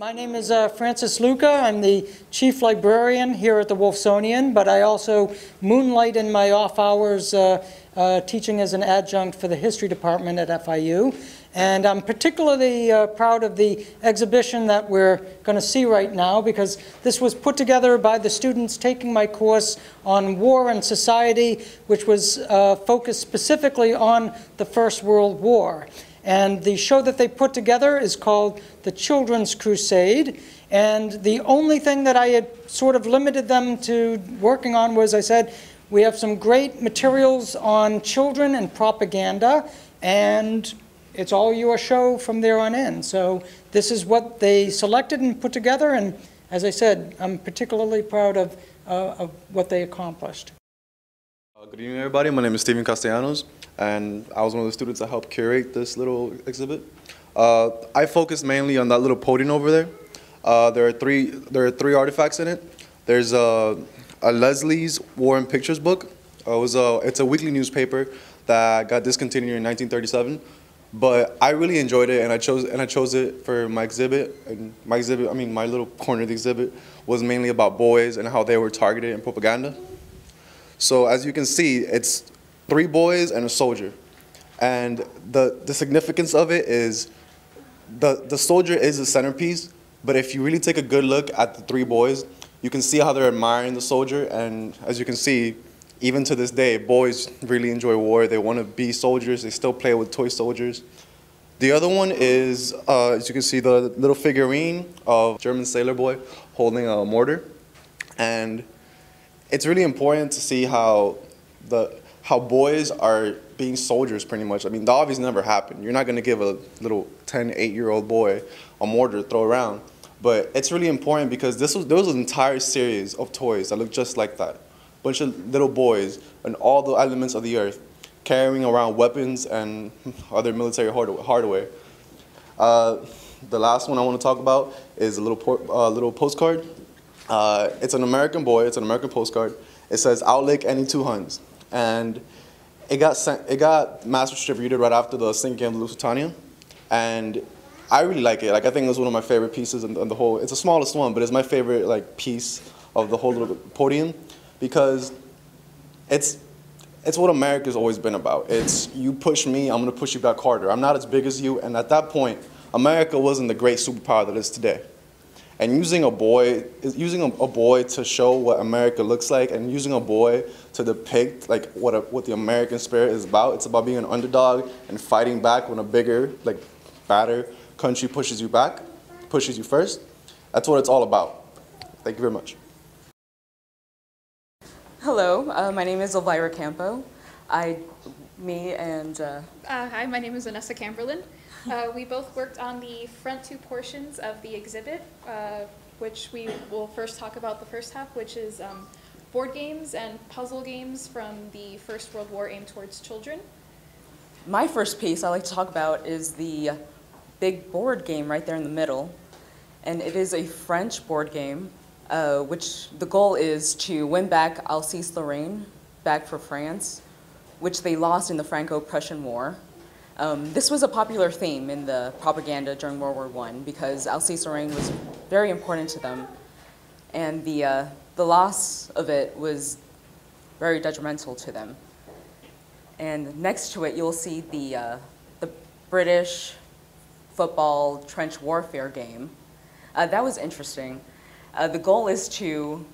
My name is Francis Luca. I'm the chief librarian here at the Wolfsonian, but I also moonlight in my off hours teaching as an adjunct for the history department at FIU. And I'm particularly proud of the exhibition that we're going to see right now, because this was put together by the students taking my course on war and society, which was focused specifically on the First World War. And the show that they put together is called The Children's Crusade. And the only thing that I had sort of limited them to working on was, I said, we have some great materials on children and propaganda, and it's all your show from there on in. So this is what they selected and put together, and as I said, I'm particularly proud of what they accomplished. Good evening, everybody. My name is Castellanos, and I was one of the students that helped curate this little exhibit. I focused mainly on that little podium over there. There are three artifacts in it. There's a Leslie's War and Pictures book. It's a weekly newspaper that got discontinued in 1937. But I really enjoyed it, and I chose it for my exhibit. And my little corner of the exhibit was mainly about boys and how they were targeted in propaganda. So as you can see, it's 3 boys and a soldier. And the significance of it is the soldier is the centerpiece, but if you really take a good look at the 3 boys, you can see how they're admiring the soldier. And as you can see, even to this day, boys really enjoy war. They want to be soldiers. They still play with toy soldiers. The other one is, as you can see, the little figurine of a German sailor boy holding a mortar. And it's really important to see how boys are being soldiers, pretty much. I mean, that obviously never happened. You're not going to give a little 10, 8-year-old boy a mortar to throw around. But it's really important because there was an entire series of toys that looked just like that. A bunch of little boys and all the elements of the earth carrying around weapons and other military hardware. The last one I want to talk about is a little postcard. It's an American boy. It's an American postcard. It says "Outlick any 2 Huns," and it got mass distributed right after the sinking of the Lusitania, and I really like it. Like, I think it was one of my favorite pieces in the whole. It's the smallest one, but it's my favorite piece of the whole little podium, because it's what America's always been about. It's you push me, I'm gonna push you back harder. I'm not as big as you, and at that point, America wasn't the great superpower that it is today. And using a boy to show what America looks like, and using a boy to depict what the American spirit is about. It's about being an underdog and fighting back when a bigger, badder country pushes you back, pushes you first. That's what it's all about. Thank you very much. Hello, my name is Alvarocampo. Hi, my name is Vanessa Camberlin. We both worked on the front 2 portions of the exhibit, which we will first talk about the first half, which is board games and puzzle games from the First World War aimed towards children. My first piece I like to talk about is the big board game right there in the middle. And it is a French board game, which the goal is to win back Alsace-Lorraine back for France, which they lost in the Franco-Prussian War. This was a popular theme in the propaganda during World War I because Alsace-Lorraine was very important to them, and the loss of it was very detrimental to them. And next to it, you'll see the British football trench warfare game. That was interesting. The goal is to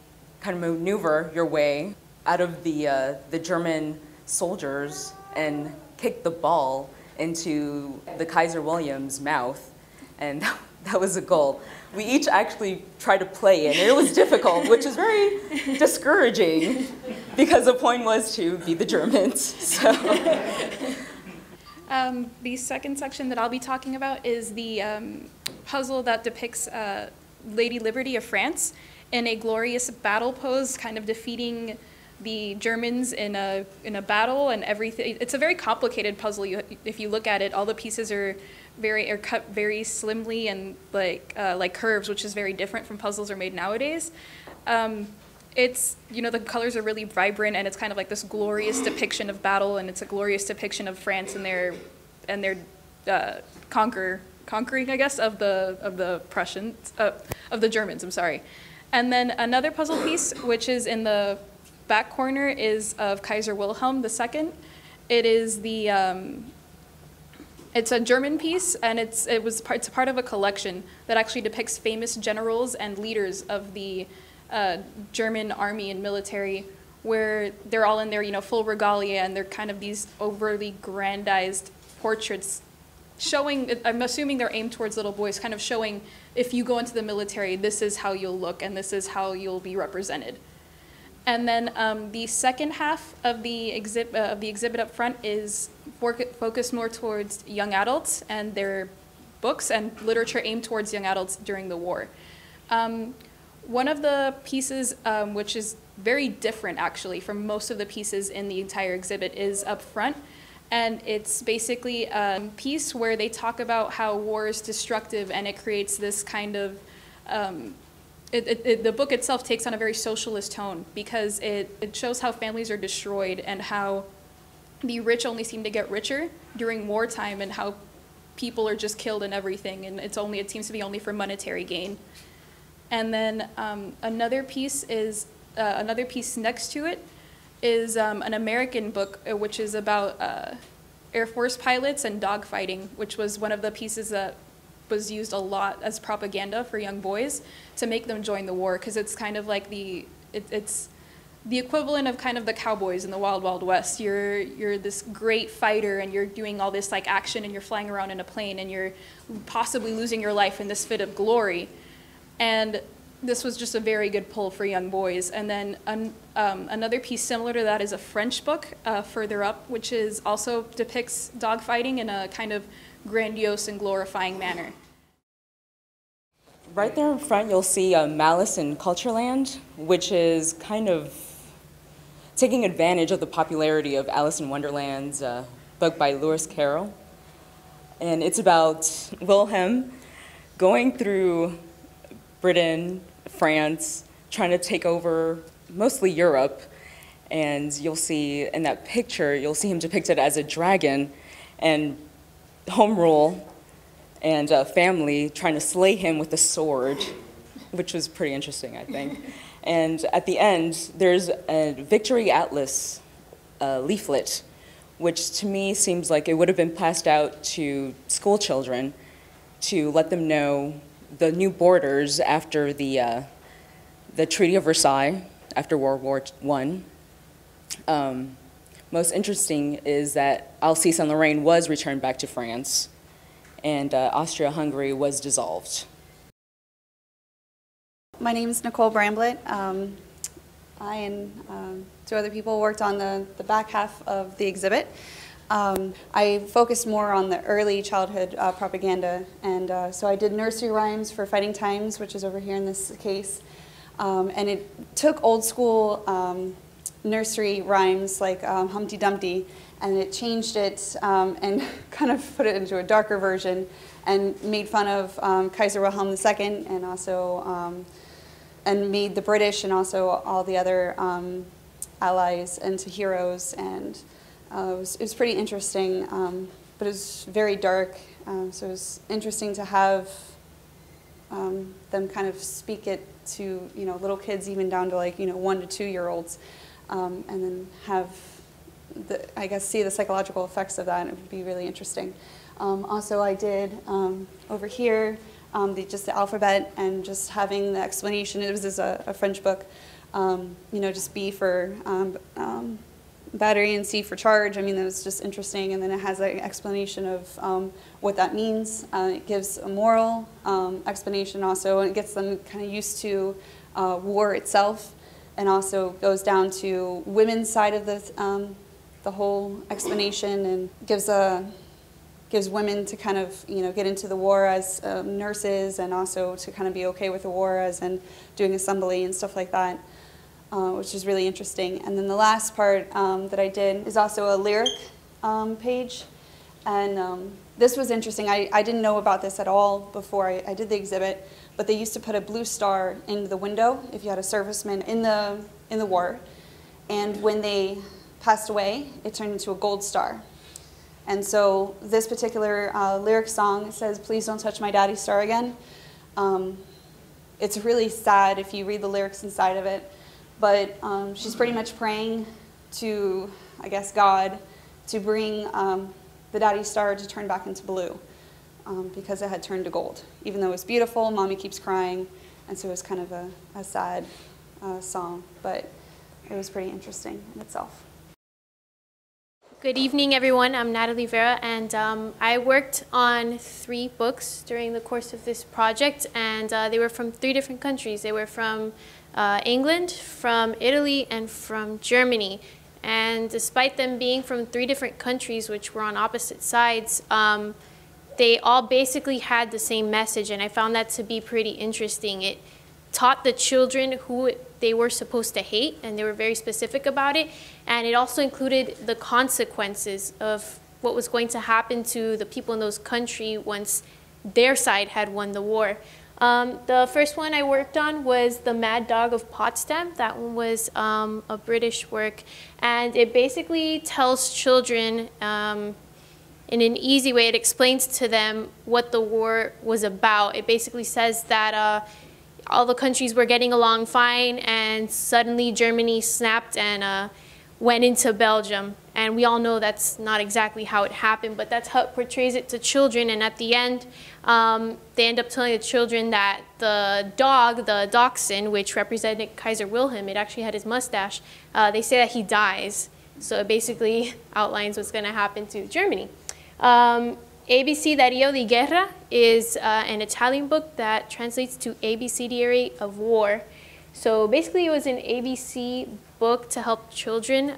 kind of maneuver your way out of the German soldiers and kick the ball into the Kaiser William's mouth, and that was a goal. We each actually tried to play it, and it was difficult, which is very discouraging, because the point was to beat the Germans. So. The second section that I'll be talking about is the puzzle that depicts Lady Liberty of France in a glorious battle pose, kind of defeating the Germans in a battle and everything. It's a very complicated puzzle. If you look at it, all the pieces are cut very slimly and like curves, which is very different from puzzles are made nowadays. It's, the colors are really vibrant, and it's kind of like this glorious depiction of battle, and it's a glorious depiction of France and their conquer conquering, I guess, of the Prussians, of the Germans, I'm sorry. And then another puzzle piece, which is in the back corner, is of Kaiser Wilhelm II. It is it's a German piece, and it's part of a collection that actually depicts famous generals and leaders of the German army and military, where they're all in their, you know, full regalia, and they're kind of these overly grandized portraits showing, I'm assuming they're aimed towards little boys, kind of showing, if you go into the military, this is how you'll look and this is how you'll be represented. And then the second half of the exhibit up front is focused more towards young adults and their books and literature aimed towards young adults during the war. One of the pieces, which is very different actually from most of the pieces in the entire exhibit, is up front. And it's basically a piece where they talk about how war is destructive, and it creates this kind of, the book itself takes on a very socialist tone, because it shows how families are destroyed and how the rich only seem to get richer during wartime, and how people are just killed and everything, and it seems to be only for monetary gain. And then another piece next to it is an American book, which is about Air Force pilots and dogfighting, which was one of the pieces that was used a lot as propaganda for young boys to make them join the war, because it's kind of like it's the equivalent of kind of the cowboys in the Wild Wild West. You're this great fighter, and you're doing all this like action, and you're flying around in a plane, and you're possibly losing your life in this fit of glory. And this was just a very good pull for young boys. And then another piece similar to that is a French book further up, which also depicts dogfighting in a kind of grandiose and glorifying manner. Right there in front, you'll see Malice in Cultureland, which is kind of taking advantage of the popularity of Alice in Wonderland's book by Lewis Carroll. And it's about Wilhelm going through Britain, France, trying to take over mostly Europe. And you'll see in that picture, you'll see him depicted as a dragon, and home rule and family trying to slay him with a sword, which was pretty interesting, I think. And at the end, there's a Victory Atlas leaflet, which to me seems like it would have been passed out to school children to let them know the new borders after the Treaty of Versailles, after World War I. Most interesting is that Alsace-Lorraine was returned back to France, and Austria-Hungary was dissolved. My name is Nicole Bramblett. I and two other people worked on the back half of the exhibit. I focused more on the early childhood propaganda, and so I did nursery rhymes for Fighting Times, which is over here in this case. And it took old school nursery rhymes like Humpty Dumpty, and it changed it and kind of put it into a darker version, and made fun of Kaiser Wilhelm II, and also and made the British and also all the other allies into heroes. And it was pretty interesting, but it was very dark, so it was interesting to have them kind of speak it to, you know, little kids, even down to like, you know, 1 to 2 year olds, and then have I guess see the psychological effects of that. It would be really interesting. Also, I did over here just the alphabet, and just having the explanation. It was a French book, you know, just B for battery and C for charge. I mean, that was just interesting. And then it has an explanation of what that means. It gives a moral explanation also, and it gets them kind of used to war itself, and also goes down to women's side of the whole explanation, and gives women to kind of, you know, get into the war as nurses, and also to kind of be okay with the war as and doing assembly and stuff like that. Which is really interesting. And then the last part that I did is also a lyric page. And this was interesting. I didn't know about this at all before I did the exhibit, but they used to put a blue star in the window if you had a serviceman in the war. And when they passed away, it turned into a gold star. And so this particular lyric song says, "Please don't touch my daddy's star again." It's really sad if you read the lyrics inside of it, but she's pretty much praying to, I guess, God to bring the daddy's star to turn back into blue because it had turned to gold. Even though it was beautiful, Mommy keeps crying, and so it was kind of a sad song, but it was pretty interesting in itself. Good evening, everyone. I'm Natalie Vera, and I worked on 3 books during the course of this project, and they were from 3 different countries. They were from England, from Italy, and from Germany. And despite them being from 3 different countries, which were on opposite sides, they all basically had the same message, and I found that to be pretty interesting. It taught the children who they were supposed to hate, and they were very specific about it. And it also included the consequences of what was going to happen to the people in those countries once their side had won the war. The first one I worked on was The Mad Dog of Potsdam. That one was a British work, and it basically tells children in an easy way, it explains to them what the war was about. It basically says that all the countries were getting along fine, and suddenly Germany snapped and went into Belgium. And we all know that's not exactly how it happened, but that's how it portrays it to children. And at the end, they end up telling the children that the dog, the dachshund, which represented Kaiser Wilhelm, it actually had his mustache, they say that he dies. So it basically outlines what's going to happen to Germany. ABC Darío di Guerra is an Italian book that translates to ABCDary of War. So basically it was an ABC book to help children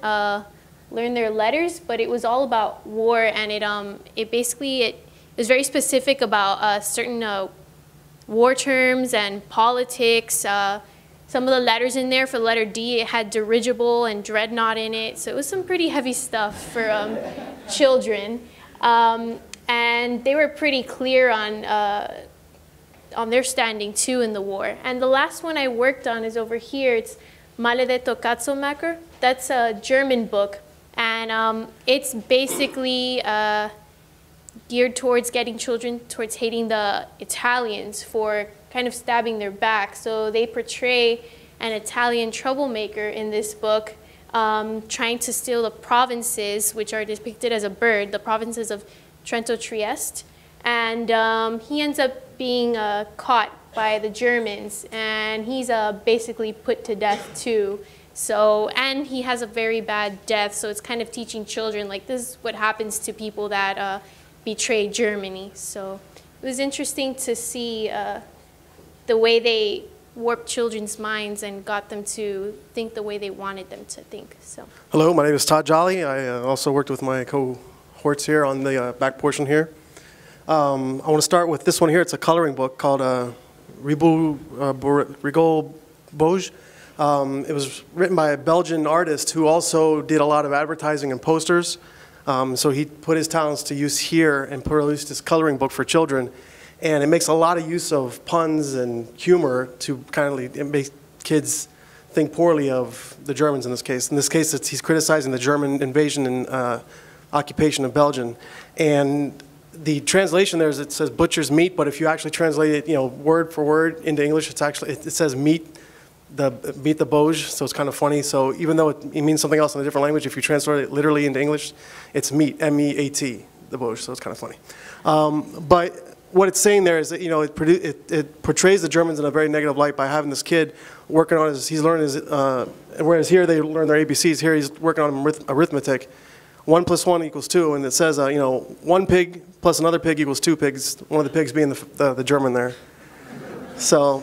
learn their letters, but it was all about war, and it was very specific about certain war terms and politics. Some of the letters in there, for the letter D, it had dirigible and dreadnought in it, so it was some pretty heavy stuff for children. And they were pretty clear on their standing too in the war. And the last one I worked on is over here. It's Maledetto Katzelmacher. That's a German book, and it's basically geared towards getting children towards hating the Italians for kind of stabbing their back. So they portray an Italian troublemaker in this book, trying to steal the provinces, which are depicted as a bird, the provinces of Trento Trieste, and he ends up being caught by the Germans, and he's basically put to death too. So, and he has a very bad death, so it's kind of teaching children, like, this is what happens to people that betray Germany. So it was interesting to see the way they warped children's minds and got them to think the way they wanted them to think. So. Hello, my name is Todd Jolly. I also worked with my cohorts here on the back portion here. I want to start with this one here. It's a coloring book called Rigol Bouge. It was written by a Belgian artist who also did a lot of advertising and posters. So he put his talents to use here and released this coloring book for children. And it makes a lot of use of puns and humor to kind of make kids think poorly of the Germans in this case. In this case, he's criticizing the German invasion and occupation of Belgium. And the translation there is, it says butcher's meat, but if you actually translate it, word for word into English, it's actually, it says meat the Bouge, so it's kind of funny. So even though it means something else in a different language, if you translate it literally into English, it's meat, M-E-A-T, the Bouge, so it's kind of funny. But what it's saying there is that, it portrays the Germans in a very negative light by having this kid working on he's learning his, whereas here they learn their ABCs, here he's working on arithmetic. 1 + 1 = 2, and it says, 1 pig plus another pig equals 2 pigs, one of the pigs being the German there. So,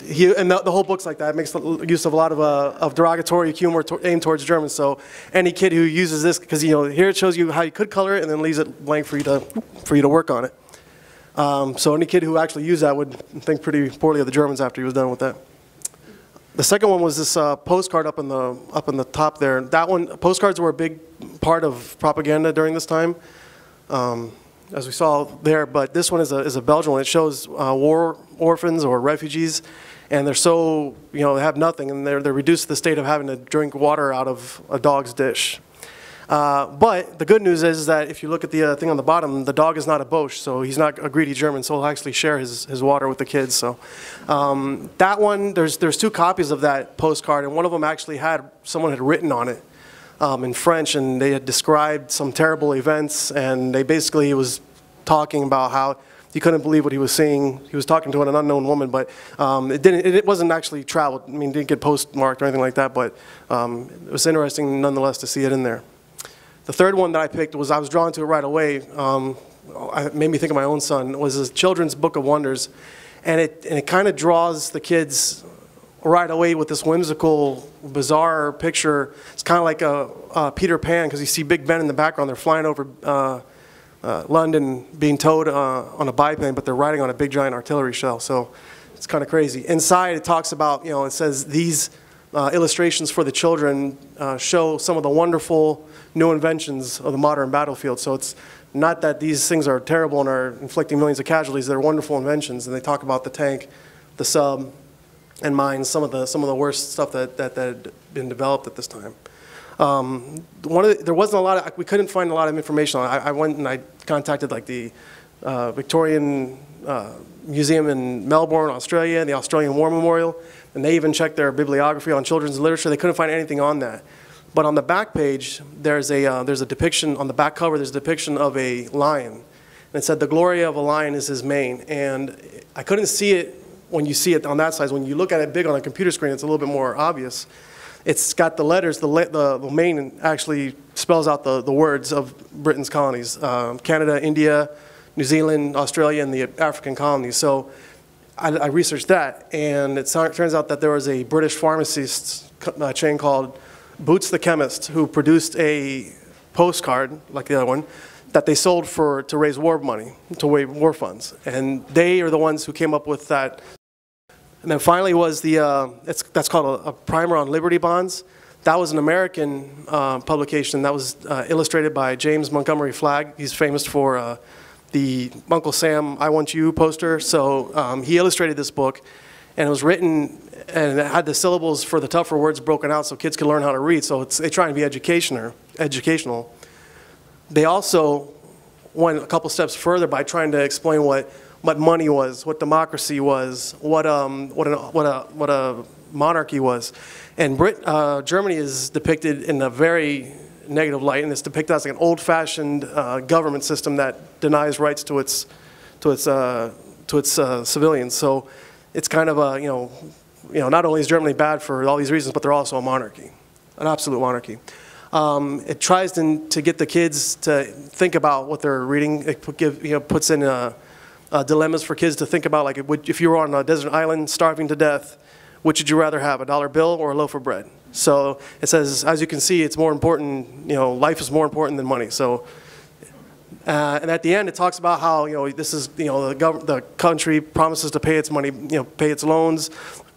the whole book's like that. It makes use of a lot of derogatory humor aimed towards Germans. So any kid who uses this, because here it shows you how you could color it and then leaves it blank for you to work on it. So any kid who actually used that would think pretty poorly of the Germans after he was done with that. The second one was this postcard up in the top there. That one, postcards were a big part of propaganda during this time, as we saw there. But this one is a Belgian one. It shows war orphans or refugees, and they're so they have nothing, and they're reduced to the state of having to drink water out of a dog's dish. But the good news is that if you look at the thing on the bottom, the dog is not a Bosch, so he's not a greedy German, so he'll actually share his water with the kids. So that one, there's 2 copies of that postcard, and one of them actually someone had written on it in French, and they had described some terrible events, and they basically was talking about how he couldn't believe what he was seeing. He was talking to an unknown woman, but it wasn't actually traveled. I mean, it didn't get postmarked or anything like that, but it was interesting nonetheless to see it in there. The third one that I picked was, I was drawn to it right away. It made me think of my own son. It was a children's book of wonders, and it kind of draws the kids right away with this whimsical, bizarre picture. It's kind of like a Peter Pan, because you see Big Ben in the background. They're flying over London, being towed on a biplane, but they're riding on a big giant artillery shell. So it's kind of crazy. Inside, it talks about, it says these illustrations for the children show some of the wonderful new inventions of the modern battlefield. So it's not that these things are terrible and are inflicting millions of casualties. They're wonderful inventions, and they talk about the tank, the sub, and mines, some of the worst stuff that had been developed at this time. There wasn't a lot we couldn't find a lot of information on it. I went and I contacted like the Victorian Museum in Melbourne, Australia, the Australian War Memorial, and they even checked their bibliography on children's literature. They couldn't find anything on that. But on the back page, there's a depiction, on the back cover, there's a depiction of a lion. And it said, "The glory of a lion is his mane." And I couldn't see it when you see it on that size. When you look at it big on a computer screen, it's a little bit more obvious. It's got the letters, the mane actually spells out the words of Britain's colonies, Canada, India, New Zealand, Australia, and the African colonies. So I researched that, and it turns out that there was a British pharmacist chain called Boots the Chemist, who produced a postcard, like the other one, that they sold to raise war money, to raise war funds. And they are the ones who came up with that. And then finally was that's called a primer on Liberty bonds. That was an American publication that was illustrated by James Montgomery Flagg. He's famous for the Uncle Sam, I Want You poster. So he illustrated this book, and it was written, and it had the syllables for the tougher words broken out so kids could learn how to read. So they try and be educational. They also went a couple steps further by trying to explain what money was, what democracy was, what a monarchy was. And Germany is depicted in a very negative light, and it's depicted as like an old-fashioned government system that denies rights to its civilians. So it's kind of a, not only is Germany bad for all these reasons, but they're also a monarchy, an absolute monarchy. It tries to get the kids to think about what they're reading. It puts in dilemmas for kids to think about, like if you were on a desert island starving to death, which would you rather have, a dollar bill or a loaf of bread? So it says, as you can see, it's more important, life is more important than money. So, and at the end, it talks about how, this is, the country promises to pay its money, pay its loans,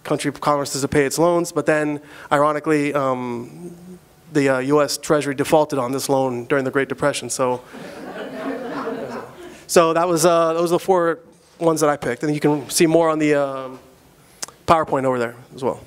country promises to pay its loans, but then, ironically, the U.S. Treasury defaulted on this loan during the Great Depression. So, that was those are the 4 ones that I picked, and you can see more on the PowerPoint over there as well.